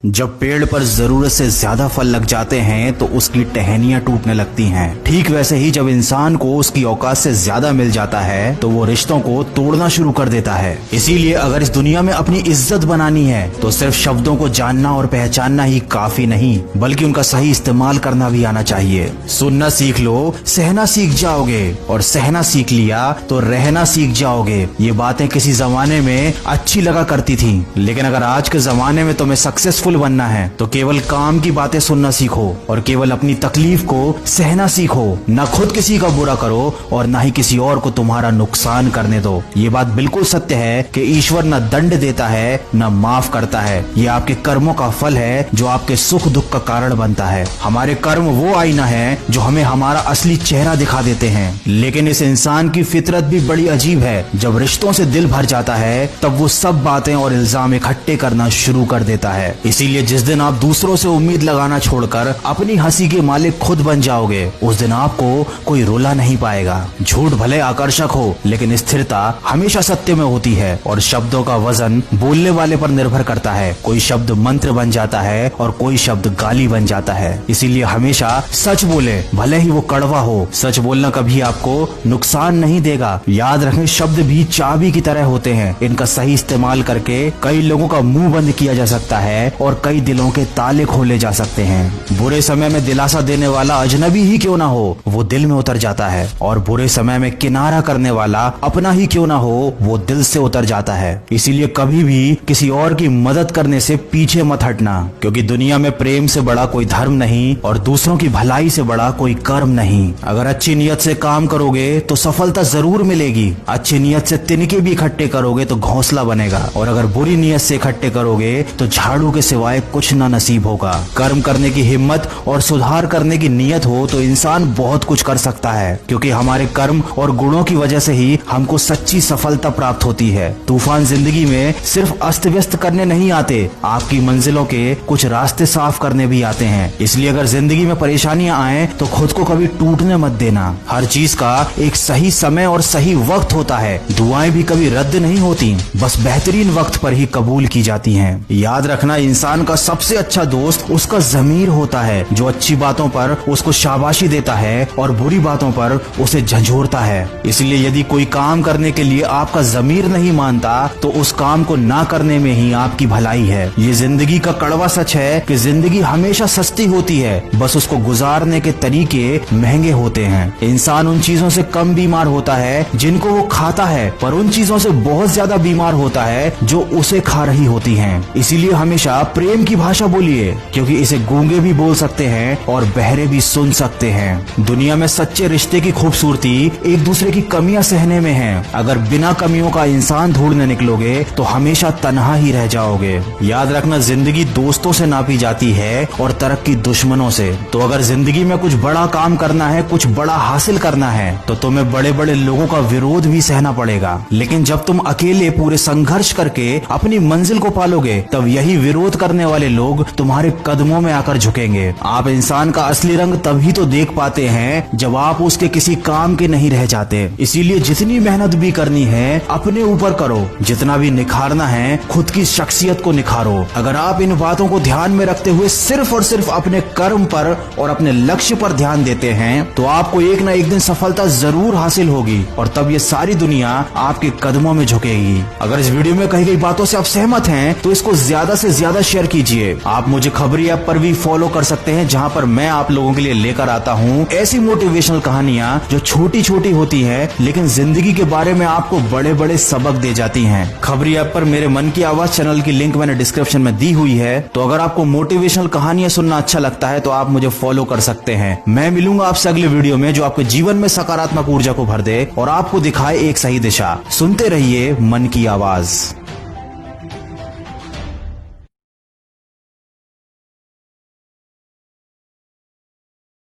जब पेड़ पर जरूरत से ज्यादा फल लग जाते हैं तो उसकी टहनियां टूटने लगती हैं। ठीक वैसे ही जब इंसान को उसकी औकात से ज्यादा मिल जाता है तो वो रिश्तों को तोड़ना शुरू कर देता है। इसीलिए अगर इस दुनिया में अपनी इज्जत बनानी है तो सिर्फ शब्दों को जानना और पहचानना ही काफी नहीं, बल्कि उनका सही इस्तेमाल करना भी आना चाहिए। सुनना सीख लो, सहना सीख जाओगे, और सहना सीख लिया तो रहना सीख जाओगे। ये बातें किसी जमाने में अच्छी लगा करती थी, लेकिन अगर आज के जमाने में तुम्हें सक्सेसफुल बनना है तो केवल काम की बातें सुनना सीखो और केवल अपनी तकलीफ को सहना सीखो। न खुद किसी का बुरा करो और न ही किसी और को तुम्हारा नुकसान करने दो। ये बात बिल्कुल सत्य है कि ईश्वर न दंड देता है न माफ करता है। ये आपके कर्मों का फल है जो आपके सुख दुख का कारण बनता है। हमारे कर्म वो आईना है जो हमें हमारा असली चेहरा दिखा देते हैं। लेकिन इस इंसान की फितरत भी बड़ी अजीब है। जब रिश्तों से दिल भर जाता है तब वो सब बातें और इल्जाम इकट्ठे करना शुरू कर देता है। इसीलिए जिस दिन आप दूसरों से उम्मीद लगाना छोड़कर अपनी हंसी के मालिक खुद बन जाओगे, उस दिन आपको कोई रुला नहीं पाएगा। झूठ भले आकर्षक हो, लेकिन स्थिरता हमेशा सत्य में होती है, और शब्दों का वजन बोलने वाले पर निर्भर करता है। कोई शब्द मंत्र बन जाता है और कोई शब्द गाली बन जाता है। इसीलिए हमेशा सच बोले, भले ही वो कड़वा हो। सच बोलना कभी आपको नुकसान नहीं देगा। याद रखें, शब्द भी चाबी की तरह होते हैं। इनका सही इस्तेमाल करके कई लोगों का मुंह बंद किया जा सकता है और कई दिलों के ताले खोले जा सकते हैं। बुरे समय में दिलासा देने वाला अजनबी ही क्यों ना हो, वो दिल में उतर जाता है, और बुरे समय में किनारा करने वाला अपना ही क्यों ना हो, वो दिल से उतर जाता है। इसीलिए कभी भी किसी और की मदद करने से पीछे मत हटना, क्योंकि दुनिया में प्रेम से बड़ा कोई धर्म नहीं और दूसरों की भलाई से बड़ा कोई कर्म नहीं। अगर अच्छी नियत से काम करोगे तो सफलता जरूर मिलेगी। अच्छी नियत से तिनके भी इकट्ठे करोगे तो घोंसला बनेगा, और अगर बुरी नियत से इकट्ठे करोगे तो झाड़ू के सिवाय कुछ ना नसीब होगा। कर्म करने की हिम्मत और सुधार करने की नियत हो तो इंसान बहुत कुछ कर सकता है, क्योंकि हमारे कर्म और गुणों की वजह से ही हमको सच्ची सफलता प्राप्त होती है। तूफान जिंदगी में सिर्फ अस्त व्यस्त करने नहीं आते, आपकी मंजिलों के कुछ रास्ते साफ करने भी आते हैं। इसलिए अगर जिंदगी में परेशानियां आए तो खुद को कभी टूटने मत देना। हर चीज का एक सही समय और सही वक्त होता है। दुआएं भी कभी रद्द नहीं होती, बस बेहतरीन वक्त पर ही कबूल की जाती हैं। याद रखना, इंसान का सबसे अच्छा दोस्त उसका ज़मीर होता है, जो अच्छी बातों पर उसको शाबाशी देता है और बुरी बातों पर उसे झंझोरता है। इसलिए यदि कोई काम करने के लिए आपका ज़मीर नहीं मानता तो उस काम को ना करने में ही आपकी भलाई है। ये जिंदगी का कड़वा सच है कि जिंदगी हमेशा सस्ती होती है, बस उसको गुजारने के तरीके महंगे होते हैं। इंसान उन चीजों से कम बीमार होता है जिनको वो खाता है, पर उन चीजों से बहुत ज्यादा बीमार होता है जो उसे खा रही होती हैं। इसीलिए हमेशा प्रेम की भाषा बोलिए, क्योंकि इसे गूंगे भी बोल सकते हैं और बहरे भी सुन सकते हैं। दुनिया में सच्चे रिश्ते की खूबसूरती एक दूसरे की कमियां सहने में है। अगर बिना कमियों का इंसान ढूंढने निकलोगे तो हमेशा तन्हा ही रह जाओगे। याद रखना, जिंदगी दोस्तों से नापी जाती है और तरक्की दुश्मनों से। तो अगर जिंदगी में कुछ बड़ा काम करना है, कुछ बड़ा हासिल करना है, तो तुम्हें बड़े बड़े लोगों का विरोध भी सहना पड़ेगा। लेकिन जब तुम अकेले पूरे संघर्ष करके अपनी मंजिल को पालोगे, तब यही विरोध करने वाले लोग तुम्हारे कदमों में आकर झुकेंगे। आप इंसान का असली रंग तभी तो देख पाते हैं जब आप उसके किसी काम के नहीं रह जाते। इसीलिए जितनी मेहनत भी करनी है अपने ऊपर करो, जितना भी निखारना है खुद की शख्सियत को निखारो। अगर आप इन बातों को ध्यान में रखते हुए सिर्फ और सिर्फ अपने कर्म पर और अपने लक्ष्य पर ध्यान देते हैं तो आपको एक न एक दिन सफलता जरूर हासिल होगी, और तब ये सारी दुनिया आपके कदमों में झुकेगी। अगर इस वीडियो में कही गई बातों से आप सहमत हैं तो इसको ज्यादा से ज्यादा शेयर कीजिए। आप मुझे खबरी ऐप पर भी फॉलो कर सकते हैं, जहां पर मैं आप लोगों के लिए लेकर आता हूं ऐसी मोटिवेशनल कहानियां जो छोटी छोटी होती हैं लेकिन जिंदगी के बारे में आपको बड़े बड़े सबक दे जाती हैं। खबरी ऐप पर मेरे मन की आवाज चैनल की लिंक मैंने डिस्क्रिप्शन में दी हुई है, तो अगर आपको मोटिवेशनल कहानियां सुनना अच्छा लगता है तो आप मुझे फॉलो कर सकते हैं। मैं मिलूंगा आपसे अगले वीडियो में जो आपके जीवन में सकारात्मक ऊर्जा को भर दे और आपको दिखाए एक सही दिशा। सुनते रहिए मन की आवाज।